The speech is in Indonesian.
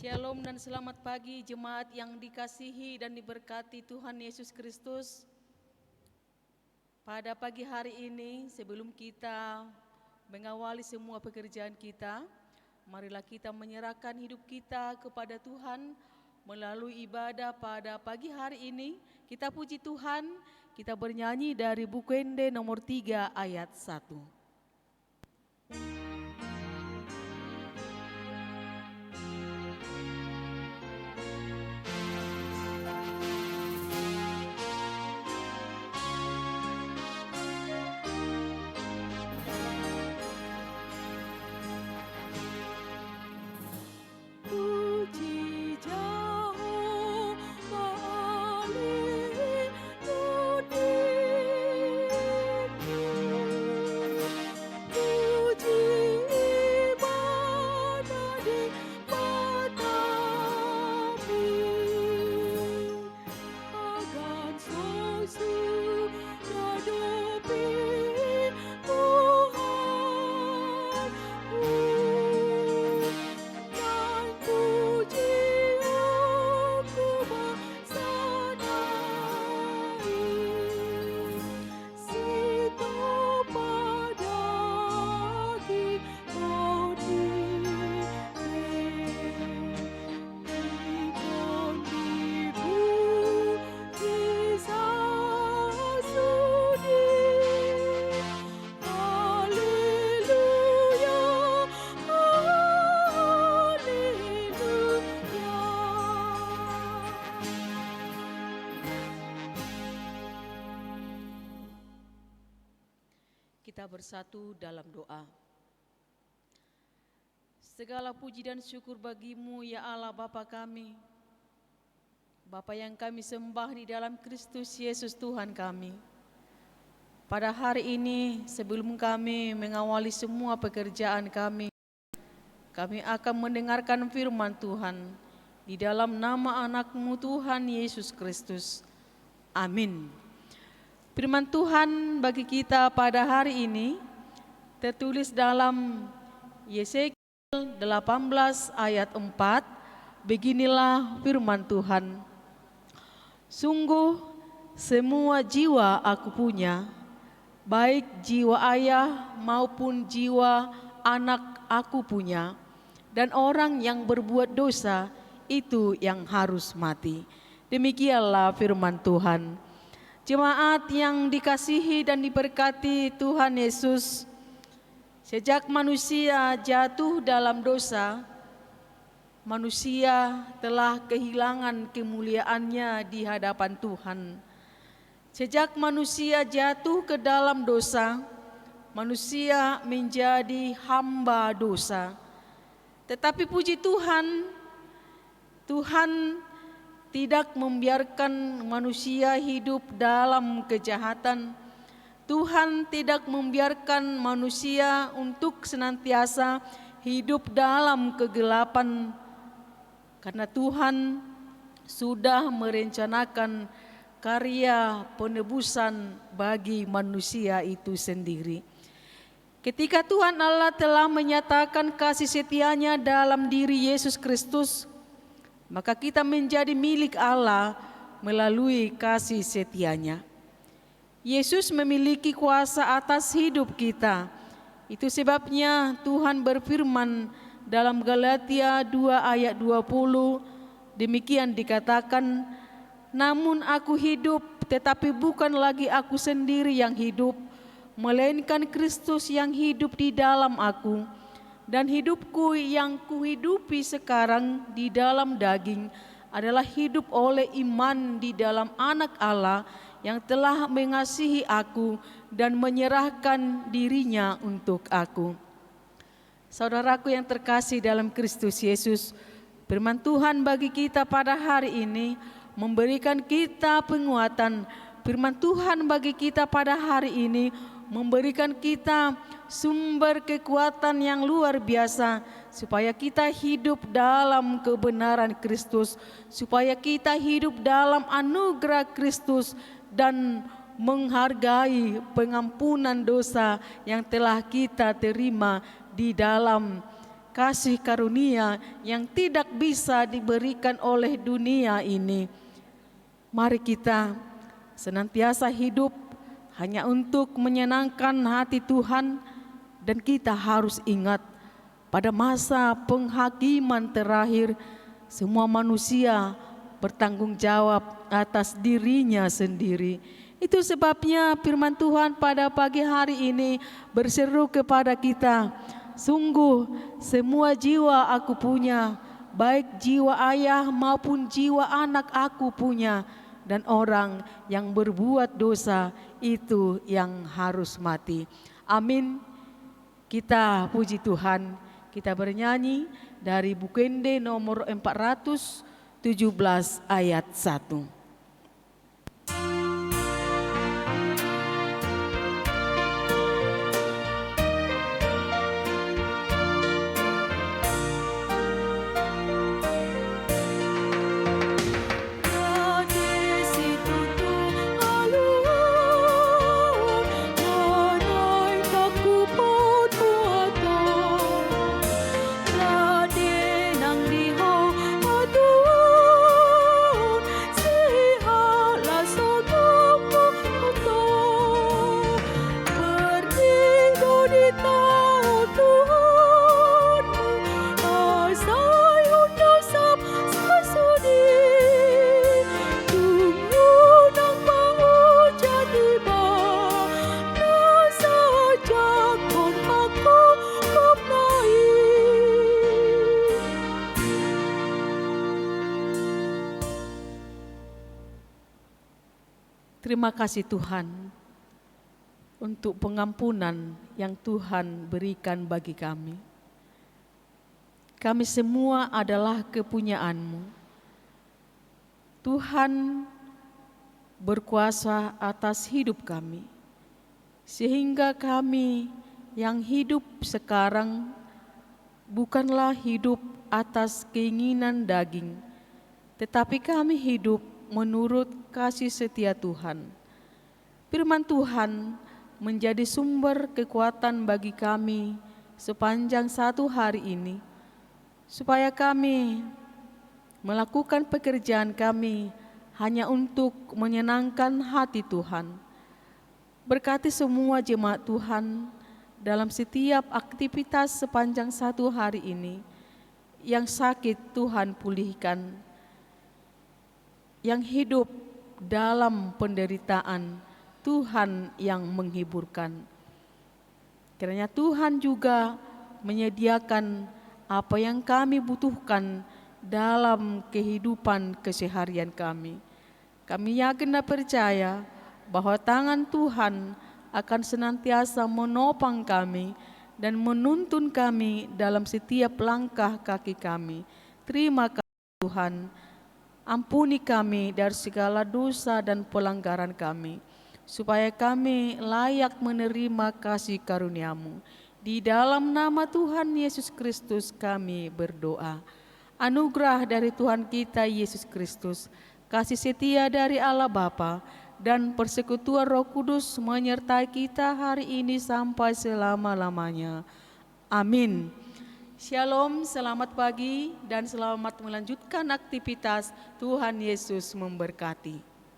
Shalom dan selamat pagi jemaat yang dikasihi dan diberkati Tuhan Yesus Kristus. Pada pagi hari ini sebelum kita mengawali semua pekerjaan kita, marilah kita menyerahkan hidup kita kepada Tuhan melalui ibadah pada pagi hari ini. Kita puji Tuhan, kita bernyanyi dari buku Ende nomor 3 ayat 1. Kita bersatu dalam doa. Segala puji dan syukur bagimu ya Allah Bapa kami, Bapa yang kami sembah di dalam Kristus Yesus Tuhan kami. Pada hari ini sebelum kami mengawali semua pekerjaan kami akan mendengarkan firman Tuhan di dalam nama anak-Mu Tuhan Yesus Kristus. Amin. Firman Tuhan bagi kita pada hari ini tertulis dalam Yesekiel 18 ayat 4. Beginilah firman Tuhan. Sungguh semua jiwa aku punya, baik jiwa ayah maupun jiwa anak aku punya, dan orang yang berbuat dosa itu yang harus mati. Demikianlah firman Tuhan. Jemaat yang dikasihi dan diberkati Tuhan Yesus, sejak manusia jatuh dalam dosa, manusia telah kehilangan kemuliaannya di hadapan Tuhan. Sejak manusia jatuh ke dalam dosa, manusia menjadi hamba dosa. Tetapi puji Tuhan, Tuhan tidak membiarkan manusia hidup dalam kejahatan. Tuhan tidak membiarkan manusia untuk senantiasa hidup dalam kegelapan. Karena Tuhan sudah merencanakan karya penebusan bagi manusia itu sendiri. Ketika Tuhan Allah telah menyatakan kasih setianya dalam diri Yesus Kristus, maka kita menjadi milik Allah melalui kasih setianya. Yesus memiliki kuasa atas hidup kita. Itu sebabnya Tuhan berfirman dalam Galatia 2 ayat 20, demikian dikatakan, namun aku hidup, tetapi bukan lagi aku sendiri yang hidup, melainkan Kristus yang hidup di dalam aku. Dan hidupku yang kuhidupi sekarang di dalam daging adalah hidup oleh iman di dalam Anak Allah yang telah mengasihi aku dan menyerahkan dirinya untuk aku. Saudaraku yang terkasih dalam Kristus Yesus, firman Tuhan bagi kita pada hari ini memberikan kita penguatan. Firman Tuhan bagi kita pada hari ini memberikan kita sumber kekuatan yang luar biasa supaya kita hidup dalam kebenaran Kristus, supaya kita hidup dalam anugerah Kristus dan menghargai pengampunan dosa yang telah kita terima di dalam kasih karunia yang tidak bisa diberikan oleh dunia ini. Mari kita senantiasa hidup hanya untuk menyenangkan hati Tuhan, dan kita harus ingat pada masa penghakiman terakhir semua manusia bertanggung jawab atas dirinya sendiri. Itu sebabnya firman Tuhan pada pagi hari ini berseru kepada kita, sungguh semua jiwa aku punya, baik jiwa ayah maupun jiwa anak aku punya, dan orang yang berbuat dosa itu yang harus mati. Amin. Kita puji Tuhan, kita bernyanyi dari Bukende nomor 417 ayat 1. Terima kasih Tuhan untuk pengampunan yang Tuhan berikan bagi kami. Kami semua adalah kepunyaan-Mu. Tuhan berkuasa atas hidup kami, sehingga kami yang hidup sekarang bukanlah hidup atas keinginan daging, tetapi kami hidup menurut kasih setia Tuhan. Firman Tuhan menjadi sumber kekuatan bagi kami sepanjang satu hari ini, supaya kami melakukan pekerjaan kami hanya untuk menyenangkan hati Tuhan. Berkati semua jemaat Tuhan dalam setiap aktivitas sepanjang satu hari ini. Yang sakit Tuhan pulihkan, yang hidup dalam penderitaan Tuhan yang menghiburkan. Kiranya Tuhan juga menyediakan apa yang kami butuhkan dalam kehidupan keseharian kami. Kami yakin dan percaya bahwa tangan Tuhan akan senantiasa menopang kami dan menuntun kami dalam setiap langkah kaki kami. Terima kasih Tuhan. Ampuni kami dari segala dosa dan pelanggaran kami, supaya kami layak menerima kasih karunia-Mu. Di dalam nama Tuhan Yesus Kristus kami berdoa. Anugerah dari Tuhan kita Yesus Kristus, kasih setia dari Allah Bapa, dan persekutuan Roh Kudus menyertai kita hari ini sampai selama-lamanya. Amin. Shalom, selamat pagi dan selamat melanjutkan aktivitas. Tuhan Yesus memberkati.